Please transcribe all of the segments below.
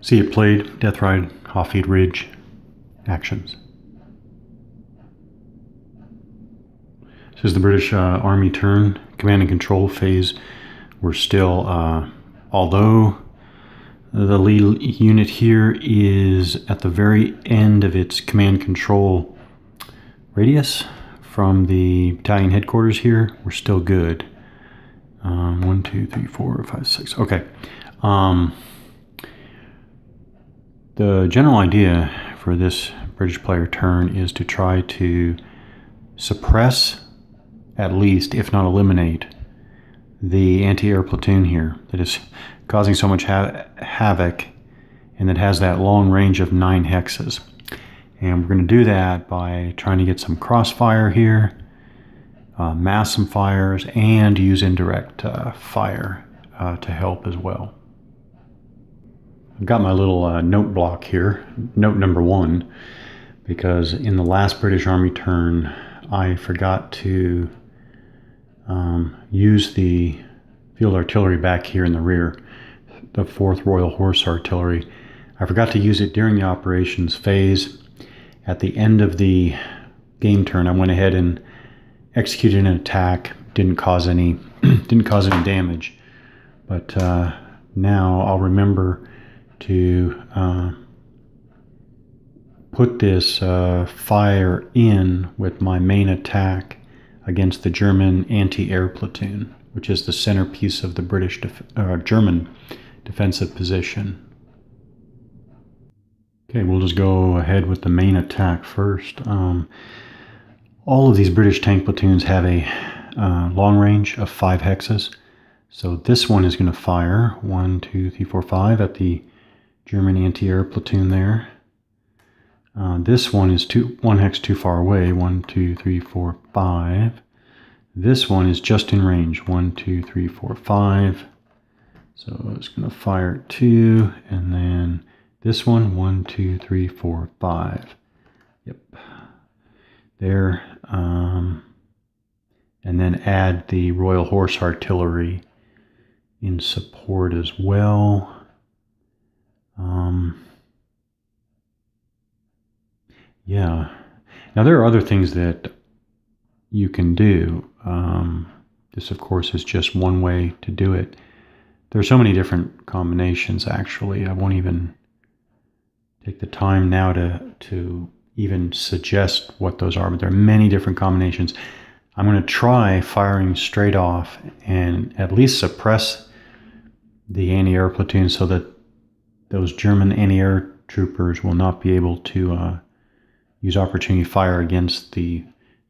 See it played, Death Ride, Hafid Ridge, actions. This is the British Army turn, command and control phase. We're still, although the lead unit here is at the very end of its command control radius from the battalion headquarters here, we're still good. 1, 2, 3, 4, 5, 6. Okay. The general idea for this British player turn is to try to suppress, at least, if not eliminate, the anti-air platoon here that is causing so much havoc and that has that long range of 9 hexes. And we're going to do that by trying to get some crossfire here, mass some fires, and use indirect fire to help as well. I've got my little note block here, note number 1, because in the last British Army turn, I forgot to use the field artillery back here in the rear, the 4th Royal Horse Artillery. I forgot to use it during the operations phase. At the end of the game turn, I went ahead and executed an attack. Didn't cause any damage, but now I'll remember to put this fire in with my main attack against the German anti-air platoon, which is the centerpiece of the German defensive position. Okay, we'll just go ahead with the main attack first. All of these British tank platoons have a long range of 5 hexes. So this one is going to fire 1, 2, 3, 4, 5 at the German anti-air platoon there. This one is 1 hex too far away. 1, 2, 3, 4, 5. This one is just in range. 1, 2, 3, 4, 5. So it's going to fire at 2, and then this one 1, 2, 3, 4, 5. Yep. There. And then add the Royal Horse Artillery in support as well. Yeah. Now there are other things that you can do. This, of course, is just one way to do it. There are so many different combinations, actually. I won't even take the time now to even suggest what those are, but there are many different combinations. I'm going to try firing straight off and at least suppress the anti-air platoon so that those German anti-air troopers will not be able to use opportunity fire against the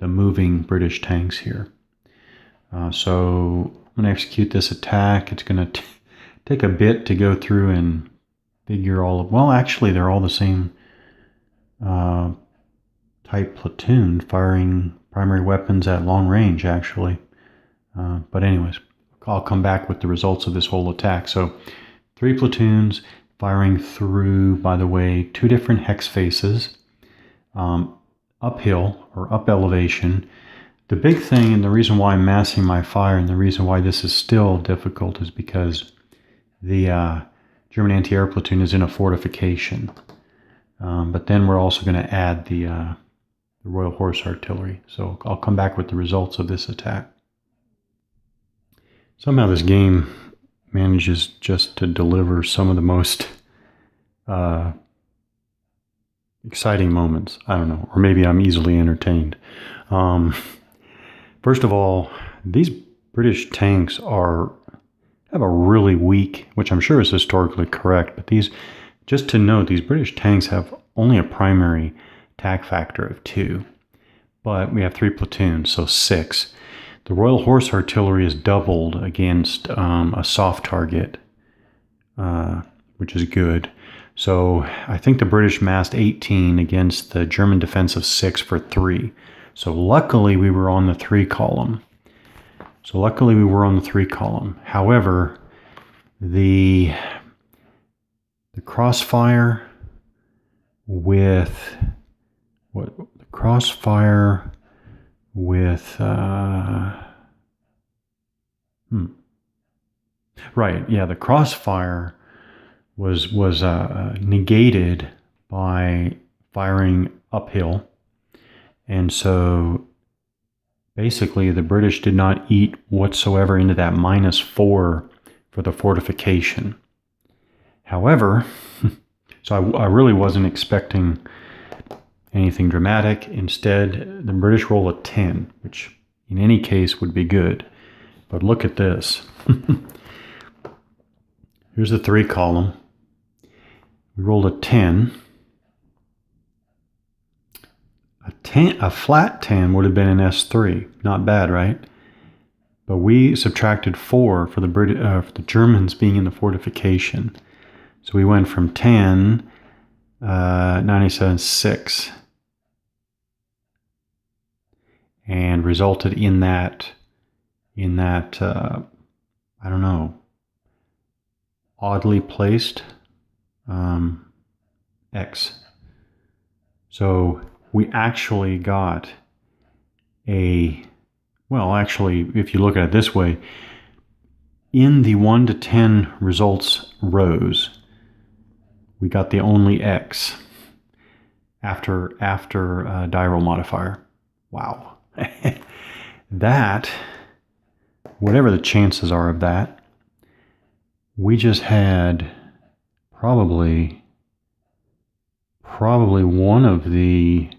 moving British tanks here. So I'm going to execute this attack. It's going to take a bit to go through and figure well, actually, they're all the same type platoon, firing primary weapons at long range, actually. But anyways, I'll come back with the results of this whole attack. So 3 platoons firing through, by the way, 2 different hex faces, uphill or up elevation. The big thing, and the reason why I'm massing my fire, and the reason why this is still difficult, is because the German anti-air platoon is in a fortification. But then we're also going to add the Royal Horse Artillery. So I'll come back with the results of this attack. Somehow this game manages just to deliver some of the most exciting moments. I don't know, or maybe I'm easily entertained. First of all, these British tanks have a really weak, which I'm sure is historically correct, but just to note, these British tanks have only a primary attack factor of 2, but we have 3 platoons, so 6. The Royal Horse Artillery is doubled against a soft target, which is good. So I think the British massed 18 against the German defense of 6 for 3. So luckily we were on the 3 column. However, the crossfire with the crossfire was negated by firing uphill. And so basically the British did not eat whatsoever into that -4 for the fortification. However, so I really wasn't expecting anything dramatic. Instead, the British roll a 10, which in any case would be good. But look at this. Here's the 3 column. We rolled a 10. A flat 10 would have been an S3. Not bad, right? But we subtracted 4 for the Germans being in the fortification. So we went from 10, 97, 6. And resulted in that, I don't know, oddly placed X. So we actually got actually, if you look at it this way, in the 1 to 10 results rows, we got the only X after die roll modifier. Wow. That, whatever the chances are of that, we just had probably one of the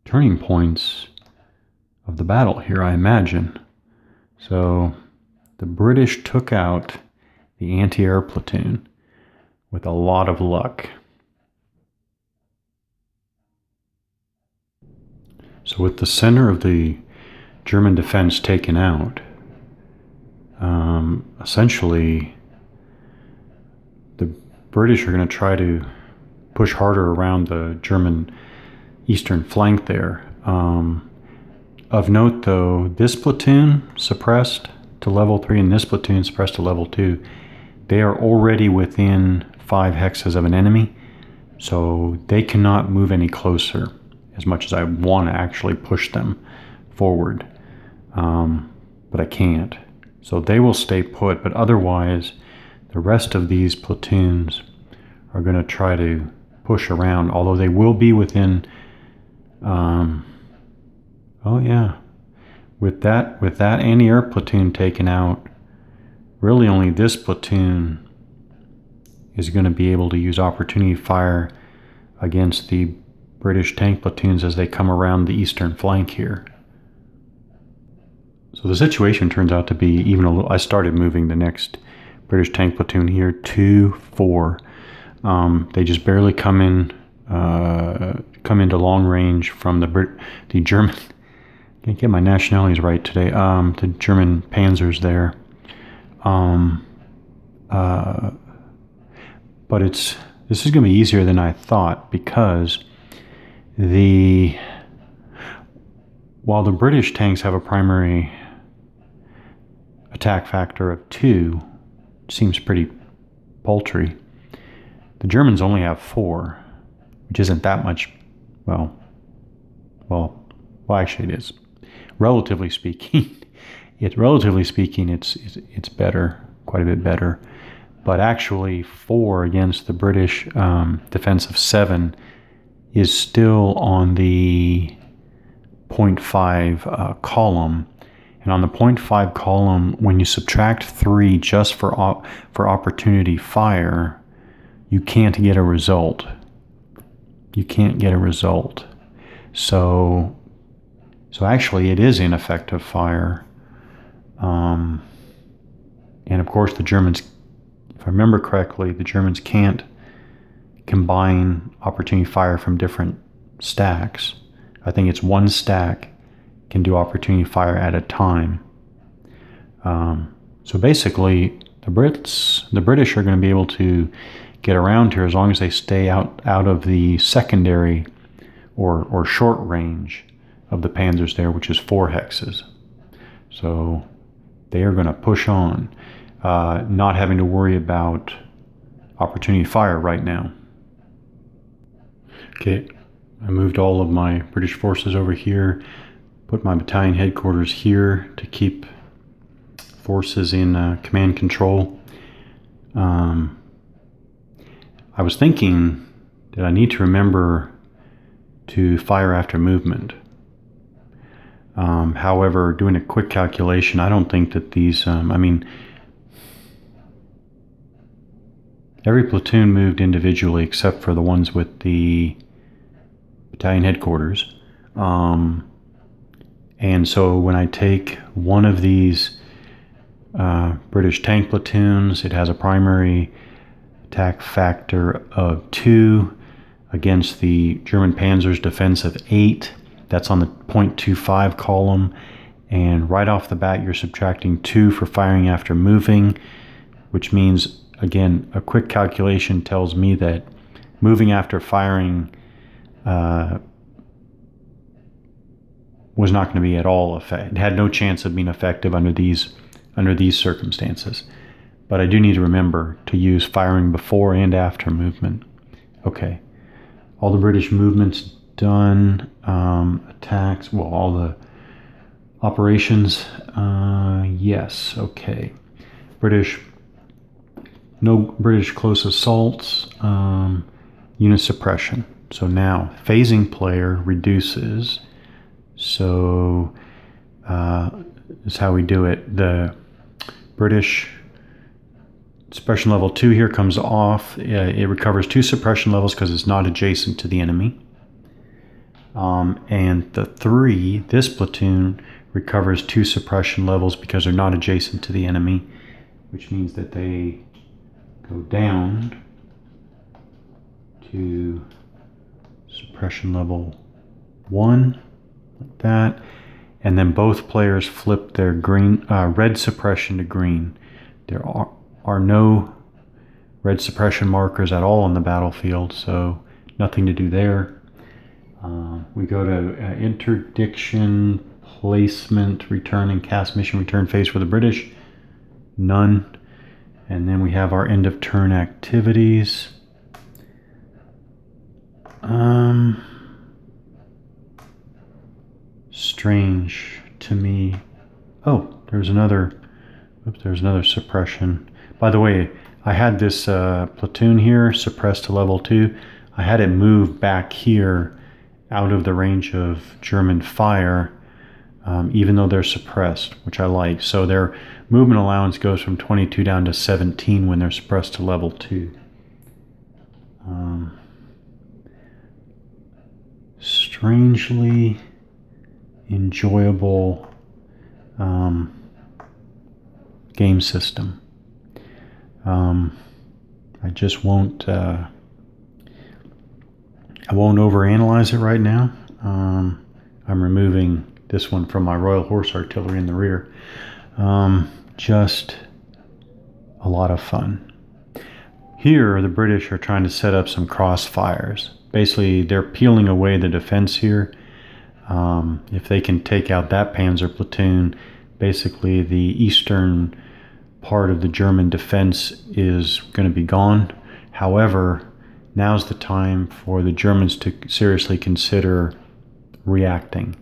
turning points of the battle here, I imagine. So the British took out the anti-air platoon with a lot of luck. So with the center of the German defense taken out, essentially the British are going to try to push harder around the German eastern flank there. Of note, though, this platoon suppressed to level 3 and this platoon suppressed to level 2. They are already within 5 hexes of an enemy, so they cannot move any closer as much as I want to actually push them forward. But I can't. So they will stay put, but otherwise the rest of these platoons are going to try to push around, although they will be within with that anti-air platoon taken out, really only this platoon is going to be able to use opportunity fire against the British tank platoons as they come around the eastern flank here. So the situation turns out to be even a little. I started moving the next British tank platoon here to 4. They just barely come into long range from the German. Can't get my nationalities right today. The German panzers there. But this is going to be easier than I thought, because while the British tanks have a primary attack factor of 2, seems pretty paltry. The Germans only have 4, which isn't that much. Well, actually, it is. Relatively speaking, it's better, quite a bit better. But actually, 4 against the British defense of 7 is still on the 0.5 column. And on the 0.5 column, when you subtract 3 just for opportunity fire, you can't get a result. So actually, it is ineffective fire. And of course, the Germans, if I remember correctly, the Germans can't combine opportunity fire from different stacks. I think it's one stack can do opportunity fire at a time. So basically, the British are going to be able to get around here as long as they stay out of the secondary or short range of the panzers there, which is 4 hexes. So they are going to push on, not having to worry about opportunity fire right now. Okay, I moved all of my British forces over here, put my battalion headquarters here to keep forces in command control. I was thinking that I need to remember to fire after movement. However, doing a quick calculation, I don't think that these, every platoon moved individually except for the ones with the battalion headquarters. And so when I take one of these British tank platoons, it has a primary attack factor of 2 against the German Panzer's defense of 8. That's on the 0.25 column. And right off the bat, you're subtracting 2 for firing after moving, which means, again, a quick calculation tells me that moving after firing was not going to be at all effective. It had no chance of being effective under these circumstances. But I do need to remember to use firing before and after movement. Okay, all the British movements done. Attacks, well, all the operations. Yes, okay. No British close assaults. Unit suppression. So now phasing player reduces. So is how we do it. The British suppression level 2 here comes off. It recovers 2 suppression levels because it's not adjacent to the enemy. And the 3, this platoon, recovers 2 suppression levels because they're not adjacent to the enemy, which means that they go down to suppression level 1, like that. And then both players flip their red suppression to green. There are no red suppression markers at all on the battlefield, so nothing to do there. We go to interdiction, placement, return, and cast mission return phase for the British. None. And then we have our end of turn activities. Strange to me. Oh, there's another suppression. By the way, I had this platoon here suppressed to level 2. I had it move back here out of the range of German fire, even though they're suppressed, which I like. So their movement allowance goes from 22 down to 17 when they're suppressed to level 2. Strangely enjoyable game system. I just won't overanalyze it right now. I'm removing this one from my Royal Horse Artillery in the rear. Just a lot of fun. Here, the British are trying to set up some crossfires. Basically, they're peeling away the defense here. If they can take out that panzer platoon, basically the eastern part of the German defense is going to be gone. However, now's the time for the Germans to seriously consider reacting.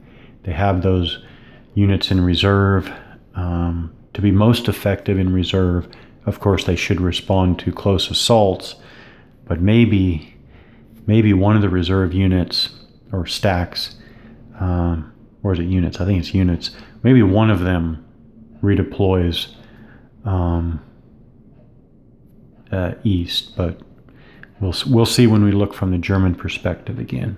They have those units in reserve. To be most effective in reserve, of course, they should respond to close assaults, but maybe one of the reserve units or stacks, or is it units? I think it's units. Maybe one of them redeploys east, but we'll see when we look from the German perspective again.